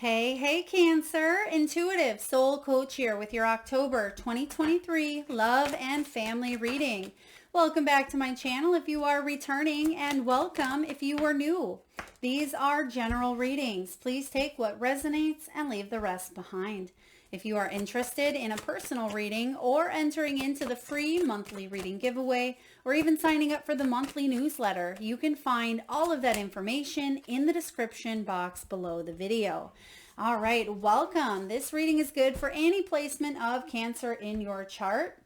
Hey, Cancer. Intuitive Soul Coach here with your October 2023 love and family reading. Welcome back to my channel if you are returning, and welcome if you are new. These are general readings. Please take what resonates and leave the rest behind. If you are interested in a personal reading or entering into the free monthly reading giveaway or even signing up for the monthly newsletter, you can find all of that information in the description box below the video. All right, welcome. This reading is good for any placement of Cancer in your chart.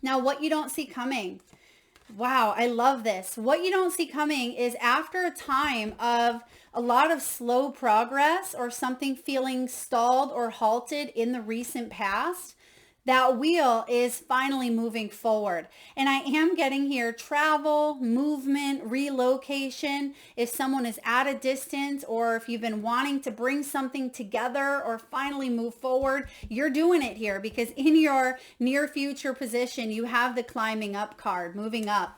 Now, what you don't see coming. Wow, I love this. What you don't see coming is after a time of a lot of slow progress or something feeling stalled or halted in the recent past, that wheel is finally moving forward. And I am getting here travel, movement, relocation. If someone is at a distance or if you've been wanting to bring something together or finally move forward, you're doing it here because in your near future position, you have the climbing up card, moving up.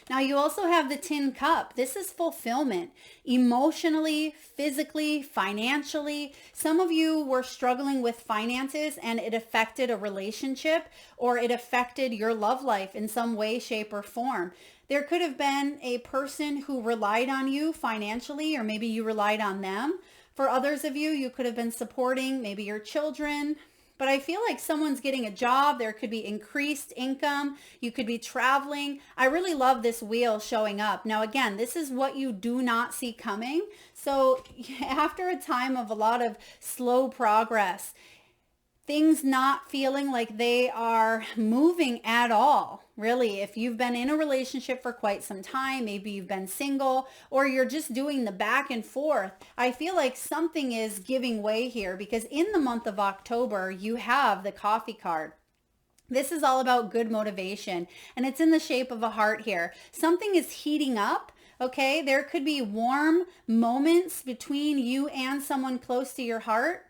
Now you also have the Tin Cup. This is fulfillment, emotionally, physically, financially. Some of you were struggling with finances and it affected a relationship or it affected your love life in some way, shape, or form. There could have been a person who relied on you financially, or maybe you relied on them. For others of you, you could have been supporting maybe your children. But I feel like someone's getting a job. There could be increased income. You could be traveling. I really love this wheel showing up. Now, again, this is what you do not see coming. So after a time of a lot of slow progress, things not feeling like they are moving at all. Really, if you've been in a relationship for quite some time, maybe you've been single, or you're just doing the back and forth, I feel like something is giving way here because in the month of October, you have the Coffee card. This is all about good motivation, and it's in the shape of a heart here. Something is heating up. Okay, there could be warm moments between you and someone close to your heart.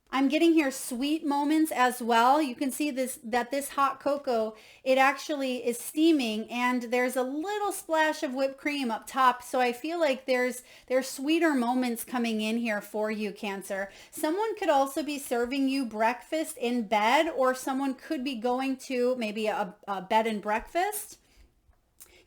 I'm getting here sweet moments as well. You can see that this hot cocoa, it actually is steaming and there's a little splash of whipped cream up top. So I feel like there's sweeter moments coming in here for you, Cancer. Someone could also be serving you breakfast in bed, or someone could be going to maybe a bed and breakfast.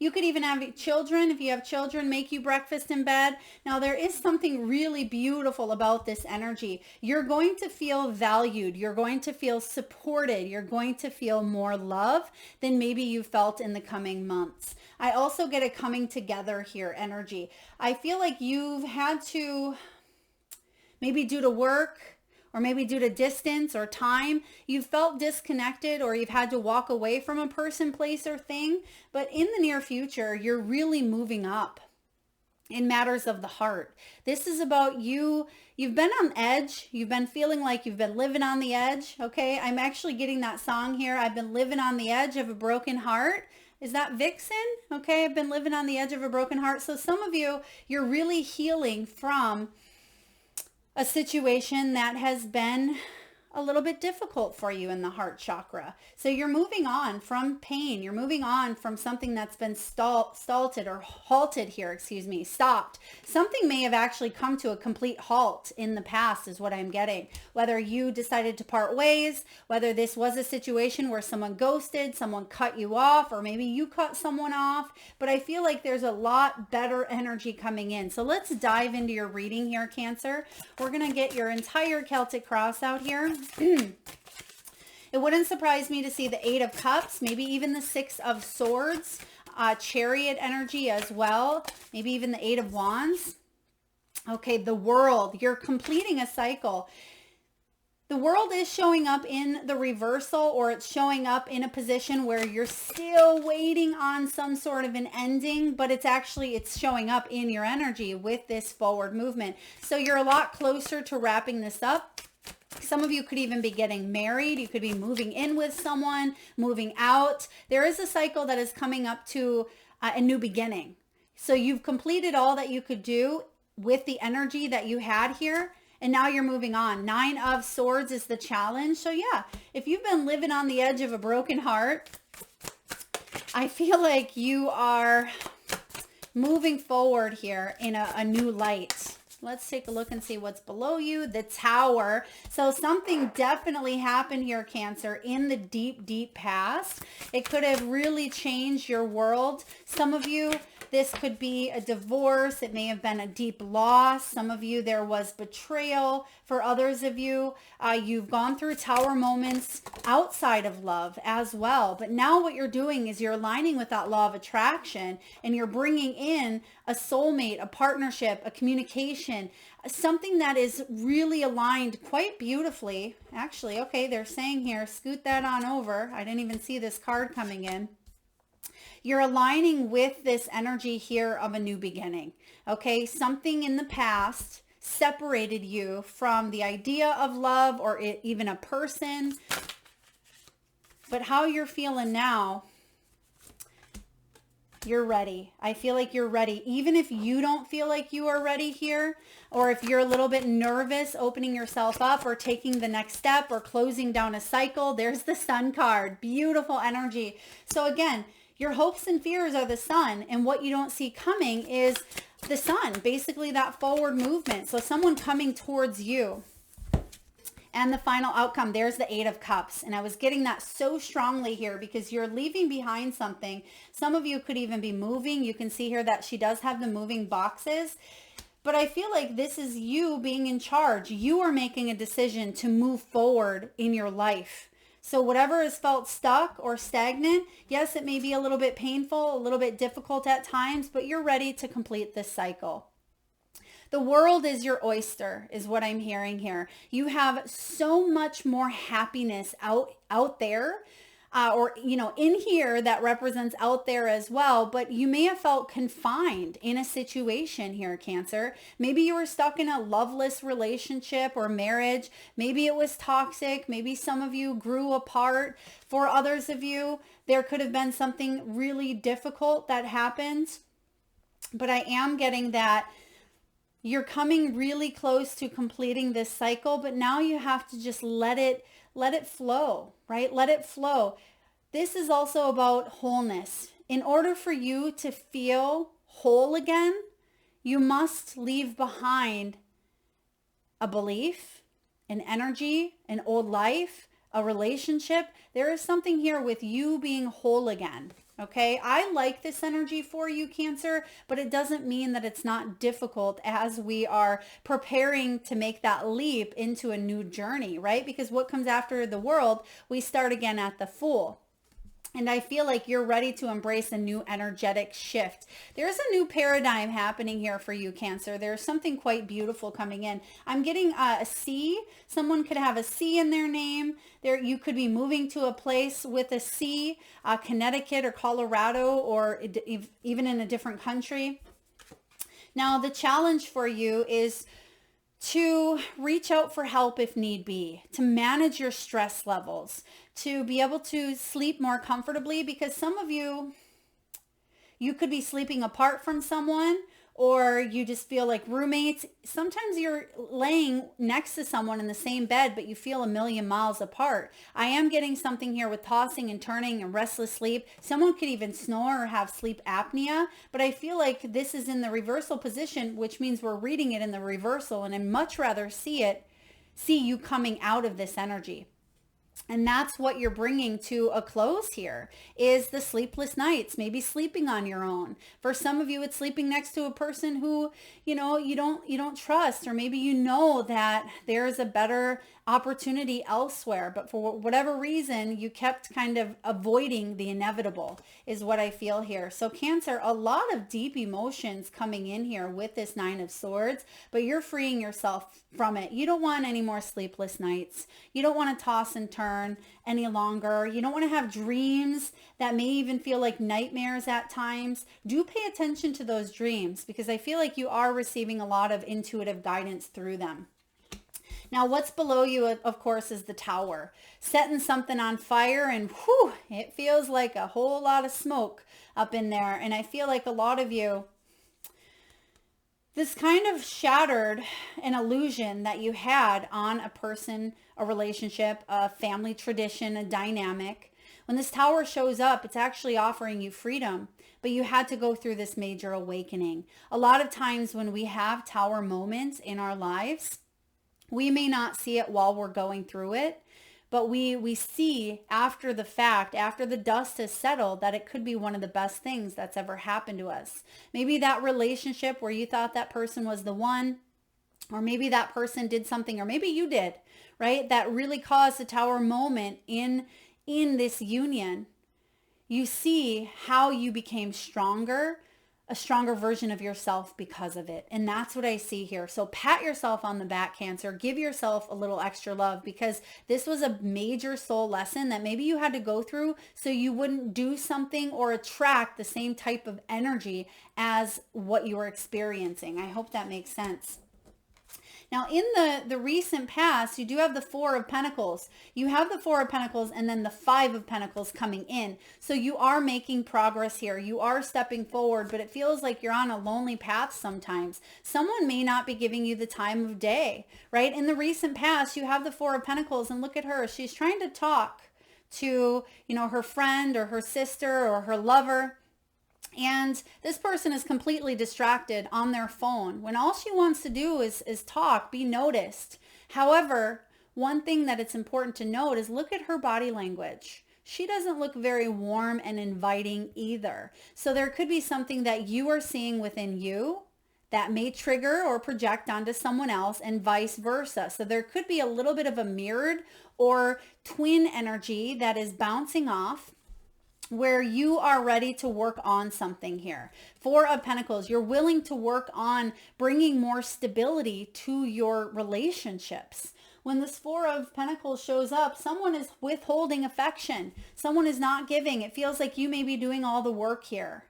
You could even have children, if you have children, make you breakfast in bed. Now, there is something really beautiful about this energy. You're going to feel valued. You're going to feel supported. You're going to feel more love than maybe you felt in the coming months. I also get a coming together here energy. I feel like you've had to, maybe due to work, or maybe due to distance or time, you've felt disconnected or you've had to walk away from a person, place, or thing. But in the near future, you're really moving up in matters of the heart. This is about you. You've been on edge. You've been feeling like you've been living on the edge. Okay, I'm actually getting that song here. I've been living on the edge of a broken heart. Is that Vixen? Okay, I've been living on the edge of a broken heart. So some of you, you're really healing from a situation that has been a little bit difficult for you in the heart chakra. So you're moving on from pain. You're moving on from something that's been stalled or halted here, stopped. Something may have actually come to a complete halt in the past is what I'm getting. Whether you decided to part ways, whether this was a situation where someone ghosted, someone cut you off, or maybe you cut someone off. But I feel like there's a lot better energy coming in. So let's dive into your reading here, Cancer. We're going to get your entire Celtic cross out here. It wouldn't surprise me to see the Eight of Cups, maybe even the Six of Swords, Chariot energy as well, maybe even the Eight of Wands. Okay, the World, you're completing a cycle. The World is showing up in the reversal, or it's showing up in a position where you're still waiting on some sort of an ending, but it's showing up in your energy with this forward movement. So you're a lot closer to wrapping this up. Some of you could even be getting married. You could be moving in with someone, moving out. There is a cycle that is coming up to a new beginning. So you've completed all that you could do with the energy that you had here. And now you're moving on. Nine of Swords is the challenge. So yeah, if you've been living on the edge of a broken heart, I feel like you are moving forward here in a new light. Let's take a look and see what's below you. The Tower. So something definitely happened here, Cancer, in the deep, deep past. It could have really changed your world. Some of you, this could be a divorce. It may have been a deep loss. Some of you, there was betrayal. For others of you, you've gone through Tower moments outside of love as well. But now what you're doing is you're aligning with that law of attraction, and you're bringing in a soulmate, a partnership, a communication, something that is really aligned quite beautifully. Actually, okay, they're saying here, scoot that on over. I didn't even see this card coming in. You're aligning with this energy here of a new beginning. Okay, something in the past separated you from the idea of love or even a person. But how you're feeling now, you're ready. I feel like you're ready. Even if you don't feel like you are ready here, or if you're a little bit nervous opening yourself up or taking the next step or closing down a cycle, there's the Sun card. Beautiful energy. So again, your hopes and fears are the sun, and what you don't see coming is the sun, basically that forward movement. So someone coming towards you. And the final outcome, there's the Eight of Cups. And I was getting that so strongly here because you're leaving behind something. Some of you could even be moving. You can see here that she does have the moving boxes. But I feel like this is you being in charge. You are making a decision to move forward in your life. So whatever has felt stuck or stagnant, yes, it may be a little bit painful, a little bit difficult at times, but you're ready to complete this cycle. The world is your oyster, is what I'm hearing here. You have so much more happiness out there, or, in here that represents out there as well. But you may have felt confined in a situation here, Cancer. Maybe you were stuck in a loveless relationship or marriage. Maybe it was toxic. Maybe some of you grew apart. For others of you, there could have been something really difficult that happened. But I am getting that you're coming really close to completing this cycle, but now you have to just let it flow, right? Let it flow. This is also about wholeness. In order for you to feel whole again, you must leave behind a belief, an energy, an old life, a relationship. There is something here with you being whole again. Okay, I like this energy for you, Cancer, but it doesn't mean that it's not difficult as we are preparing to make that leap into a new journey, right? Because what comes after the world, we start again at the Fool. And I feel like you're ready to embrace a new energetic shift. There's a new paradigm happening here for you, Cancer. There's something quite beautiful coming in. I'm getting a C. Someone could have a C in their name. You could be moving to a place with a C, Connecticut or Colorado, or even in a different country. Now, the challenge for you is to reach out for help if need be, to manage your stress levels, to be able to sleep more comfortably, because some of you could be sleeping apart from someone, or you just feel like roommates. Sometimes you're laying next to someone in the same bed, but you feel a million miles apart. I am getting something here with tossing and turning and restless sleep. Someone could even snore or have sleep apnea, but I feel like this is in the reversal position, which means we're reading it in the reversal, and I'd much rather see you coming out of this energy. And that's what you're bringing to a close here, is the sleepless nights, maybe sleeping on your own. For some of you, it's sleeping next to a person who, you don't trust, or maybe you know that there's a better opportunity elsewhere, but for whatever reason, you kept kind of avoiding the inevitable, is what I feel here. So Cancer, a lot of deep emotions coming in here with this Nine of Swords, but you're freeing yourself from it. You don't want any more sleepless nights. You don't want to toss and turn any longer. You don't want to have dreams that may even feel like nightmares at times. Do pay attention to those dreams, because I feel like you are receiving a lot of intuitive guidance through them. Now, what's below you, of course, is the Tower. Setting something on fire, and whew, it feels like a whole lot of smoke up in there. And I feel like a lot of you, this kind of shattered an illusion that you had on a person, a relationship, a family tradition, a dynamic. When this Tower shows up, it's actually offering you freedom. but you had to go through this major awakening. A lot of times when we have tower moments in our lives, we may not see it while we're going through it, but we see after the fact, after the dust has settled, that it could be one of the best things that's ever happened to us. Maybe that relationship where you thought that person was the one, or maybe that person did something, or maybe you did, right? That really caused a tower moment in this union. You see how you became stronger, a stronger version of yourself because of it. And that's what I see here. So pat yourself on the back, Cancer. Give yourself a little extra love, because this was a major soul lesson that maybe you had to go through so you wouldn't do something or attract the same type of energy as what you were experiencing. I hope that makes sense. Now, in the recent past, you do have the Four of Pentacles. You have the Four of Pentacles and then the Five of Pentacles coming in. So you are making progress here. You are stepping forward, but it feels like you're on a lonely path sometimes. Someone may not be giving you the time of day, right? In the recent past, you have the Four of Pentacles, and look at her. She's trying to talk to, her friend or her sister or her lover. And this person is completely distracted on their phone when all she wants to do is talk, be noticed. However, one thing that it's important to note is look at her body language. She doesn't look very warm and inviting either. So there could be something that you are seeing within you that may trigger or project onto someone else, and vice versa. So there could be a little bit of a mirrored or twin energy that is bouncing off, where you are ready to work on something here. Four of Pentacles, you're willing to work on bringing more stability to your relationships. When this Four of Pentacles shows up, someone is withholding affection. Someone is not giving. It feels like you may be doing all the work here.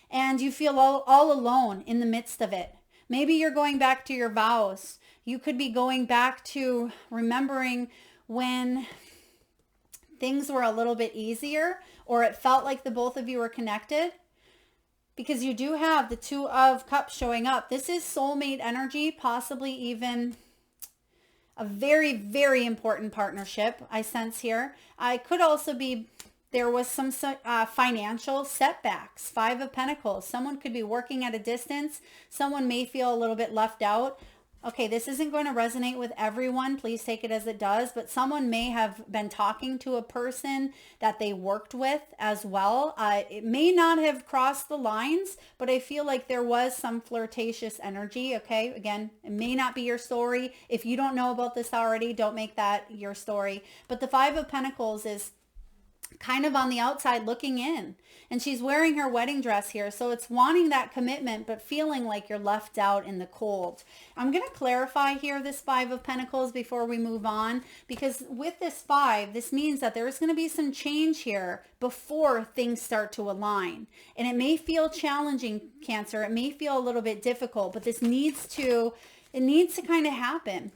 And you feel all alone in the midst of it. Maybe you're going back to your vows. You could be going back to remembering when things were a little bit easier, or it felt like the both of you were connected, because you do have the Two of Cups showing up. This is soulmate energy, possibly even a very, very important partnership I sense here. I could also be, there was some financial setbacks. Five of Pentacles. Someone could be working at a distance. Someone may feel a little bit left out. Okay, this isn't going to resonate with everyone. Please take it as it does. But someone may have been talking to a person that they worked with as well. It may not have crossed the lines, but I feel like there was some flirtatious energy. Okay, again, it may not be your story. If you don't know about this already, don't make that your story. But the Five of Pentacles is kind of on the outside looking in, and she's wearing her wedding dress here. So it's wanting that commitment, but feeling like you're left out in the cold. I'm going to clarify here this Five of Pentacles before we move on, because with this five, this means that there's going to be some change here before things start to align. And it may feel challenging, Cancer. It may feel a little bit difficult, but this needs to kind of happen.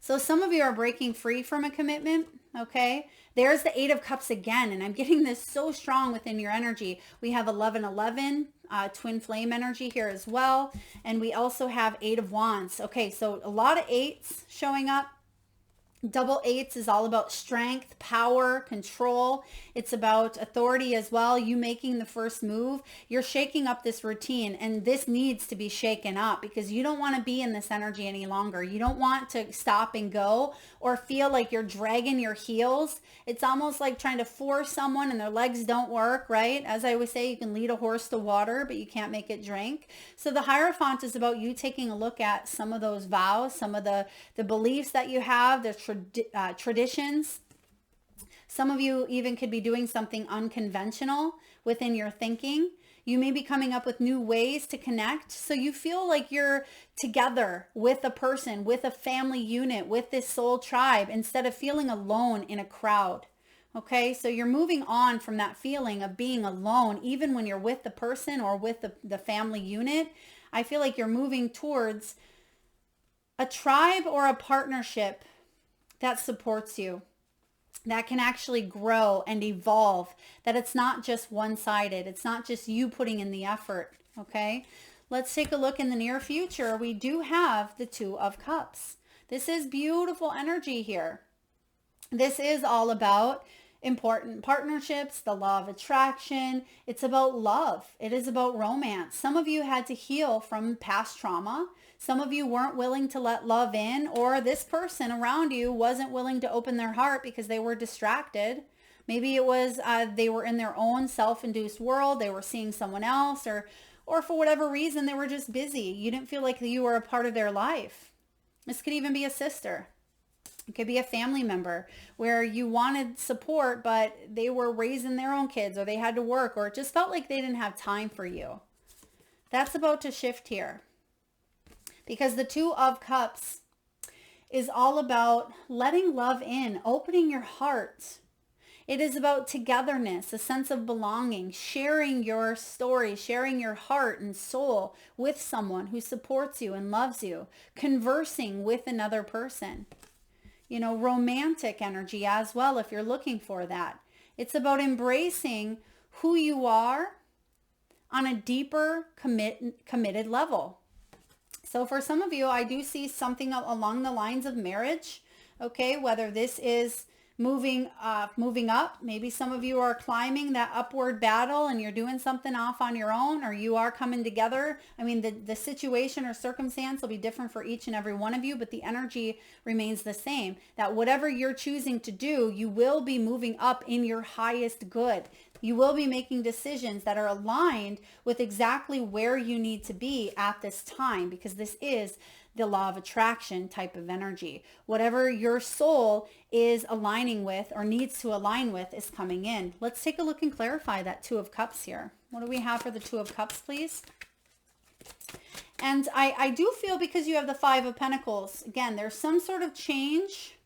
So some of you are breaking free from a commitment. Okay, there's the Eight of Cups again, and I'm getting this so strong within your energy. We have 1111, twin flame energy here as well, and we also have Eight of Wands. Okay, so a lot of eights showing up. Double eights is all about strength, power, control. It's about authority as well. You making the first move. You're shaking up this routine, and this needs to be shaken up because you don't want to be in this energy any longer. You don't want to stop and go or feel like you're dragging your heels. It's almost like trying to force someone and their legs don't work, right? As I always say, you can lead a horse to water, but you can't make it drink. So the Hierophant is about you taking a look at some of those vows, some of the beliefs that you have, the traditions. Some of you even could be doing something unconventional within your thinking. You may be coming up with new ways to connect. So you feel like you're together with a person, with a family unit, with this soul tribe, instead of feeling alone in a crowd. Okay, so you're moving on from that feeling of being alone, even when you're with the person or with the family unit. I feel like you're moving towards a tribe or a partnership that supports you, that can actually grow and evolve, that it's not just one-sided. It's not just you putting in the effort, okay? Let's take a look in the near future. We do have the Two of Cups. This is beautiful energy here. This is all about important partnerships, the law of attraction. It's about love. It is about romance. Some of you had to heal from past trauma. Some of you weren't willing to let love in, or this person around you wasn't willing to open their heart because they were distracted. Maybe it was they were in their own self-induced world. They were seeing someone else, or for whatever reason, they were just busy. You didn't feel like you were a part of their life. This could even be a sister. It could be a family member where you wanted support, but they were raising their own kids, or they had to work, or it just felt like they didn't have time for you. That's about to shift here, because the Two of Cups is all about letting love in, opening your heart. It is about togetherness, a sense of belonging, sharing your story, sharing your heart and soul with someone who supports you and loves you, conversing with another person. You know, romantic energy as well, if you're looking for that. It's about embracing who you are on a deeper committed level. So for some of you, I do see something along the lines of marriage, okay? Whether this is moving up. Maybe some of you are climbing that upward battle and you're doing something off on your own, or you are coming together. I mean, the situation or circumstance will be different for each and every one of you, but the energy remains the same. That whatever you're choosing to do, you will be moving up in your highest good. You will be making decisions that are aligned with exactly where you need to be at this time, because this is the law of attraction type of energy. Whatever your soul is aligning with or needs to align with is coming in. Let's take a look and clarify that Two of Cups here. What do we have for the Two of Cups, please? And I do feel, because you have the Five of Pentacles, again, there's some sort of change,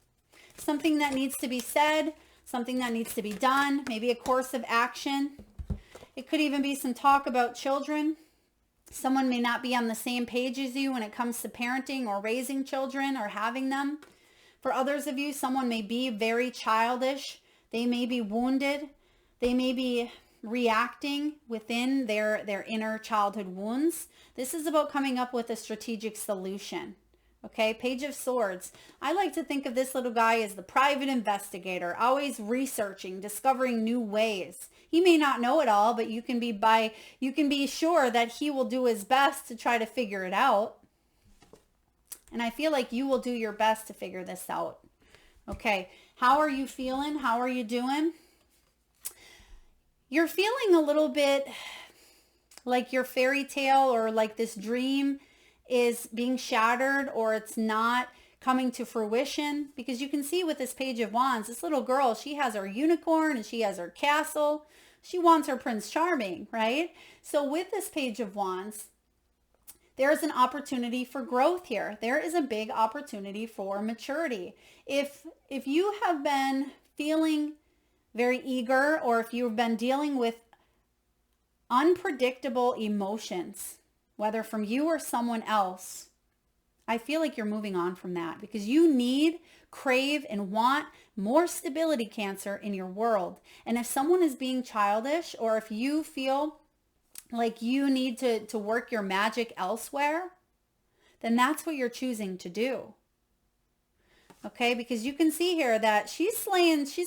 something that needs to be said, something that needs to be done, maybe a course of action. It could even be some talk about children. Someone may not be on the same page as you when it comes to parenting or raising children or having them. For others of you, someone may be very childish. They may be wounded. They may be reacting within their inner childhood wounds. This is about coming up with a strategic solution. Okay, Page of Swords. I like to think of this little guy as the private investigator, always researching, discovering new ways. He may not know it all, but you can be sure that he will do his best to try to figure it out. And I feel like you will do your best to figure this out. Okay, how are you feeling? How are you doing? You're feeling a little bit like your fairy tale or like this dream is being shattered, or it's not coming to fruition, because you can see with this Page of Wands, this little girl, she has her unicorn and she has her castle. She wants her Prince Charming, right? So with this Page of Wands, there's an opportunity for growth here. There is a big opportunity for maturity. If you have been feeling very eager, or if you've been dealing with unpredictable emotions, whether from you or someone else, I feel like you're moving on from that, because you need, crave, and want more stability, Cancer, in your world. And if someone is being childish, or if you feel like you need to work your magic elsewhere, then that's what you're choosing to do. Okay, because you can see here that she's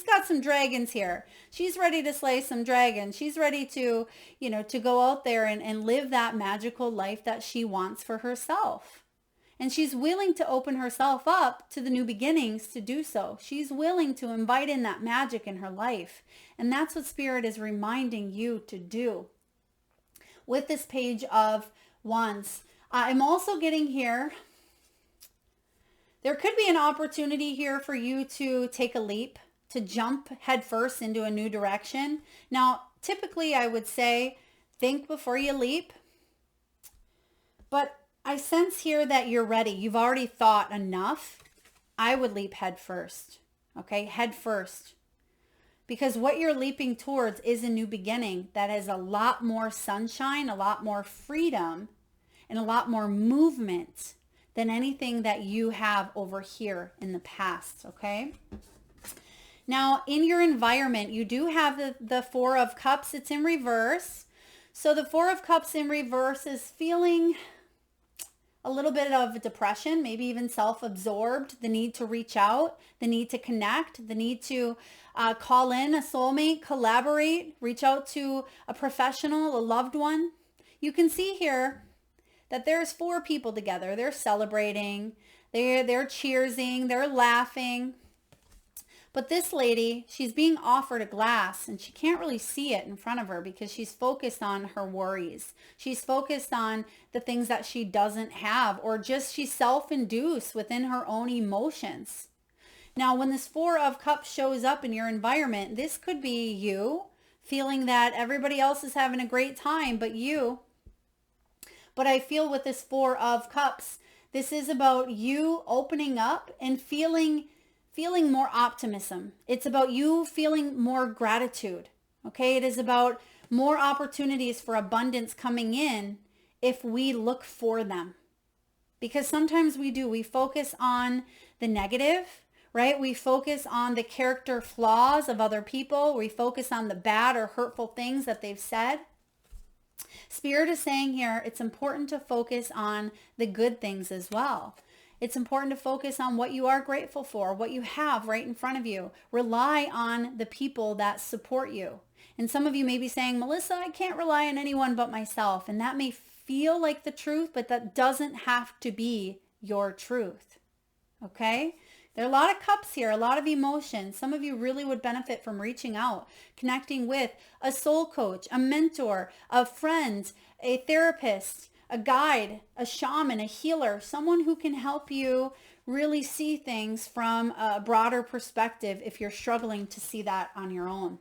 got some dragons here. She's ready to slay some dragons. She's ready to, to go out there and live that magical life that she wants for herself. And she's willing to open herself up to the new beginnings to do so. She's willing to invite in that magic in her life. And that's what Spirit is reminding you to do. With this Page of Wands, I'm also getting here, there could be an opportunity here for you to take a leap, to jump headfirst into a new direction. Now, typically I would say, think before you leap. But I sense here that you're ready. You've already thought enough. I would leap headfirst. Okay, headfirst. Because what you're leaping towards is a new beginning that has a lot more sunshine, a lot more freedom, and a lot more movement than anything that you have over here in the past, okay? Now, in your environment, you do have the Four of Cups. It's in reverse. So the Four of Cups in reverse is feeling a little bit of depression, maybe even self-absorbed, the need to reach out, the need to connect, the need to call in a soulmate, collaborate, reach out to a professional, a loved one. You can see here that there's 4 people together. They're celebrating, they're cheersing, they're laughing. But this lady, she's being offered a glass and she can't really see it in front of her because she's focused on her worries. She's focused on the things that she doesn't have, or just she's self-induced within her own emotions. Now, when this 4 of Cups shows up in your environment, this could be you feeling that everybody else is having a great time but you. But I feel with this 4 of Cups, this is about you opening up and feeling more optimism. It's about you feeling more gratitude. Okay, it is about more opportunities for abundance coming in if we look for them. Because sometimes we do. We focus on the negative, right? We focus on the character flaws of other people. We focus on the bad or hurtful things that they've said. Spirit is saying here, it's important to focus on the good things as well. It's important to focus on what you are grateful for, what you have right in front of you. Rely on the people that support you. And some of you may be saying, Melissa, I can't rely on anyone but myself. And that may feel like the truth, but that doesn't have to be your truth. Okay? There are a lot of cups here, a lot of emotions. Some of you really would benefit from reaching out, connecting with a soul coach, a mentor, a friend, a therapist, a guide, a shaman, a healer, someone who can help you really see things from a broader perspective if you're struggling to see that on your own.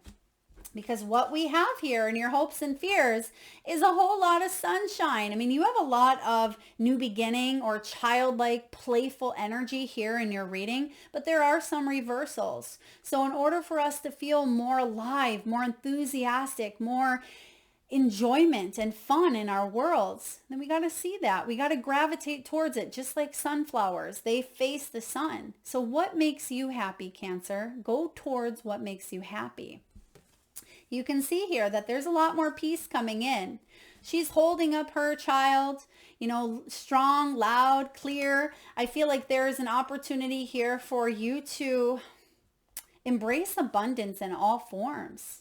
Because what we have here in your hopes and fears is a whole lot of sunshine. I mean, you have a lot of new beginning or childlike, playful energy here in your reading, but there are some reversals. So in order for us to feel more alive, more enthusiastic, more enjoyment and fun in our worlds, then we got to see that. We got to gravitate towards it, just like sunflowers. They face the sun. So what makes you happy, Cancer? Go towards what makes you happy. You can see here that there's a lot more peace coming in. She's holding up her child, you know, strong, loud, clear. I feel like there is an opportunity here for you to embrace abundance in all forms.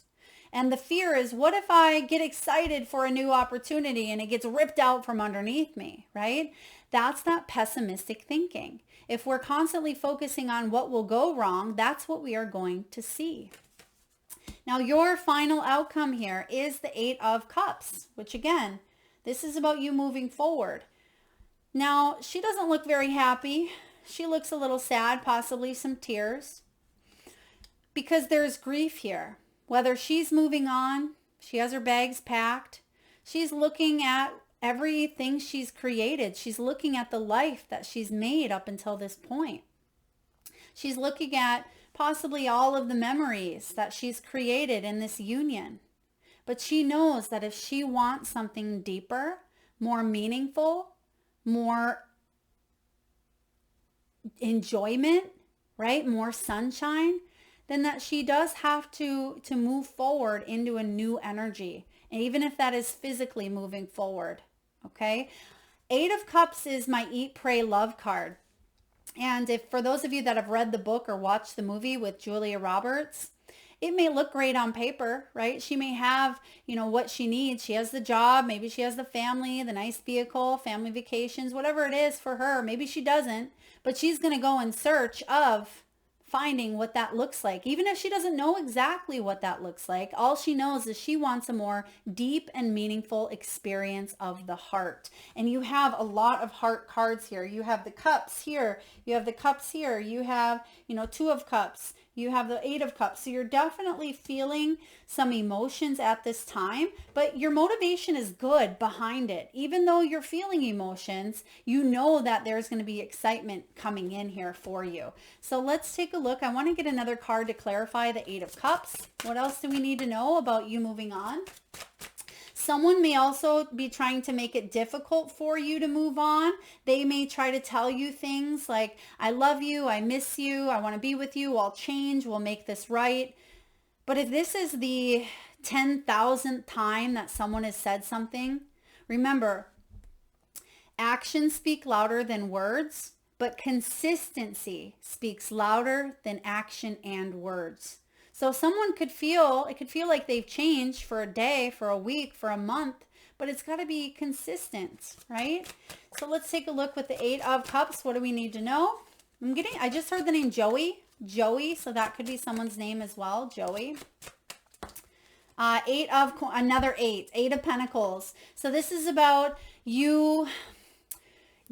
And the fear is, what if I get excited for a new opportunity and it gets ripped out from underneath me, right? That's not pessimistic thinking. If we're constantly focusing on what will go wrong, that's what we are going to see. Now, your final outcome here is the 8 of Cups, which again, this is about you moving forward. Now, she doesn't look very happy. She looks a little sad, possibly some tears, because there's grief here. Whether she's moving on, she has her bags packed, she's looking at everything she's created. She's looking at the life that she's made up until this point. She's looking at possibly all of the memories that she's created in this union. But she knows that if she wants something deeper, more meaningful, more enjoyment, right? More sunshine, then that she does have to move forward into a new energy. And even if that is physically moving forward, okay? 8 of Cups is my Eat, Pray, Love card. And if for those of you that have read the book or watched the movie with Julia Roberts, it may look great on paper, right? She may have, you know, what she needs. She has the job, maybe she has the family, the nice vehicle, family vacations, whatever it is for her. Maybe she doesn't, but she's going to go in search of finding what that looks like. Even if she doesn't know exactly what that looks like, all she knows is she wants a more deep and meaningful experience of the heart. And you have a lot of heart cards here. You have the Cups here. You have the Cups here. You have, you know, 2 of Cups. You have the 8 of Cups. So you're definitely feeling some emotions at this time, but your motivation is good behind it. Even though you're feeling emotions, you know that there's going to be excitement coming in here for you. So let's take a look. I want to get another card to clarify the 8 of Cups. What else do we need to know about you moving on? Someone may also be trying to make it difficult for you to move on. They may try to tell you things like, I love you, I miss you, I want to be with you, I'll change, we'll make this right. But if this is the 10,000th time that someone has said something, remember, Actions speak louder than words, but consistency speaks louder than action and words. So someone could feel, it could feel like they've changed for a day, for a week, for a month, but it's got to be consistent, right? So let's take a look with the Eight of Cups. What do we need to know? I just heard the name Joey, so that could be someone's name as well, Joey. Another eight of Pentacles. So this is about you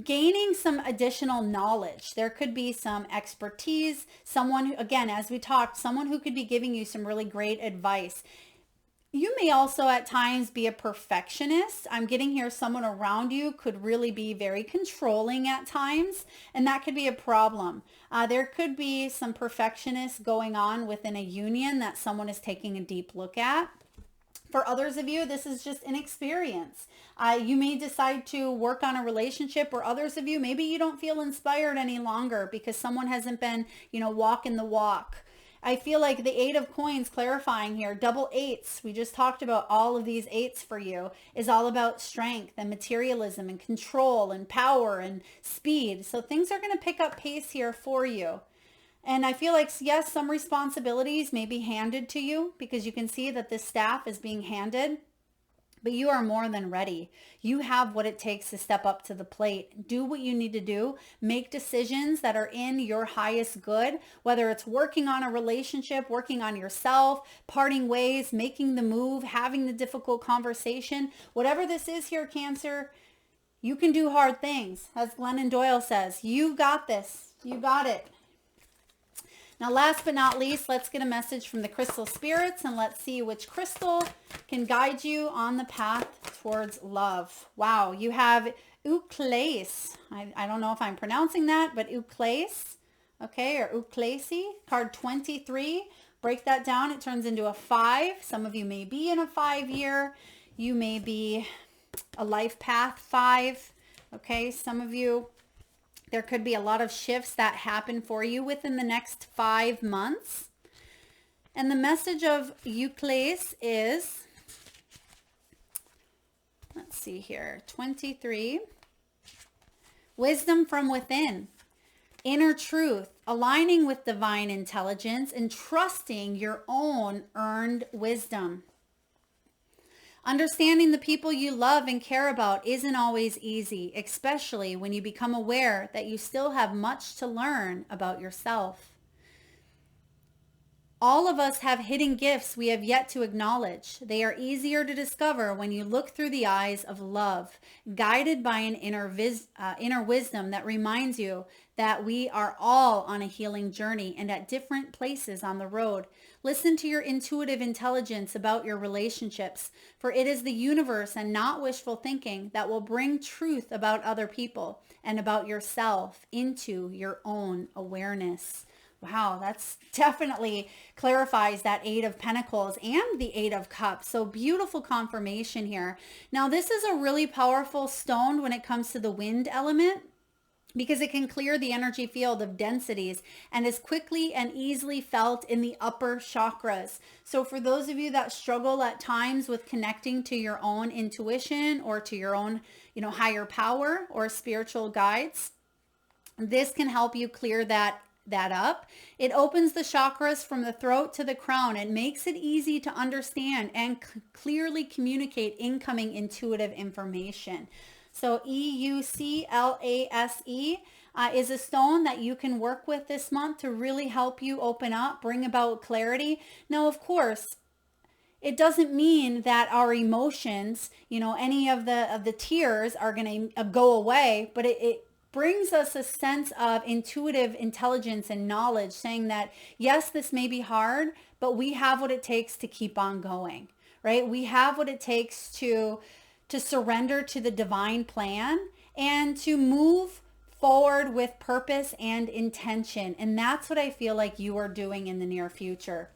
gaining some additional knowledge. There could be some expertise, someone who, again, as we talked, someone who could be giving you some really great advice. You may also at times be a perfectionist. I'm getting here someone around you could really be very controlling at times, and that could be a problem. There could be some perfectionists going on within a union that someone is taking a deep look at. For others of you, this is just inexperience. You may decide to work on a relationship, or others of you, maybe you don't feel inspired any longer because someone hasn't been, walking the walk. I feel like the Eight of Coins clarifying here, double eights. We just talked about all of these eights for you is all about strength and materialism and control and power and speed. So things are going to pick up pace here for you. And I feel like, yes, some responsibilities may be handed to you because you can see that this staff is being handed, but you are more than ready. You have what it takes to step up to the plate. Do what you need to do. Make decisions that are in your highest good, whether it's working on a relationship, working on yourself, parting ways, making the move, having the difficult conversation. Whatever this is here, Cancer, you can do hard things. As Glennon Doyle says, you got this. You got it. Now, last but not least, let's get a message from the crystal spirits and let's see which crystal can guide you on the path towards love. Wow, you have Uclase. I don't know if I'm pronouncing that, but Uclase, okay, or Uclase, card 23. Break that down. It turns into a 5. Some of you may be in a 5-year. You may be a life path 5. Okay, some of you, there could be a lot of shifts that happen for you within the next 5 months. And the message of Uclase is, let's see here, 23. Wisdom from within, inner truth, aligning with divine intelligence, and trusting your own earned wisdom. Understanding the people you love and care about isn't always easy, especially when you become aware that you still have much to learn about yourself. All of us have hidden gifts we have yet to acknowledge. They are easier to discover when you look through the eyes of love, guided by an inner wisdom that reminds you that we are all on a healing journey and at different places on the road. Listen to your intuitive intelligence about your relationships, for it is the universe and not wishful thinking that will bring truth about other people and about yourself into your own awareness. Wow, that's definitely clarifies that Eight of Pentacles and the Eight of Cups. So beautiful confirmation here. Now, this is a really powerful stone when it comes to the wind element, because it can clear the energy field of densities and is quickly and easily felt in the upper chakras. So for those of you that struggle at times with connecting to your own intuition or to your own, higher power or spiritual guides, this can help you clear that up. It opens the chakras from the throat to the crown and makes it easy to understand and clearly communicate incoming intuitive information. So EUCLASE is a stone that you can work with this month to really help you open up, bring about clarity. Now, of course, it doesn't mean that our emotions, any of the tears are going to go away, but it brings us a sense of intuitive intelligence and knowledge, saying that, yes, this may be hard, but we have what it takes to keep on going, right? We have what it takes to surrender to the divine plan and to move forward with purpose and intention. And that's what I feel like you are doing in the near future.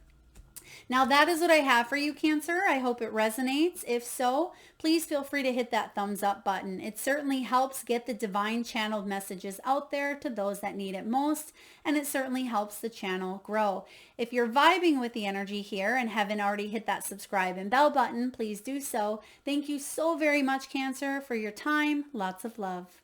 Now, that is what I have for you, Cancer. I hope it resonates. If so, please feel free to hit that thumbs up button. It certainly helps get the divine channeled messages out there to those that need it most, and it certainly helps the channel grow. If you're vibing with the energy here and haven't already hit that subscribe and bell button, please do so. Thank you so very much, Cancer, for your time. Lots of love.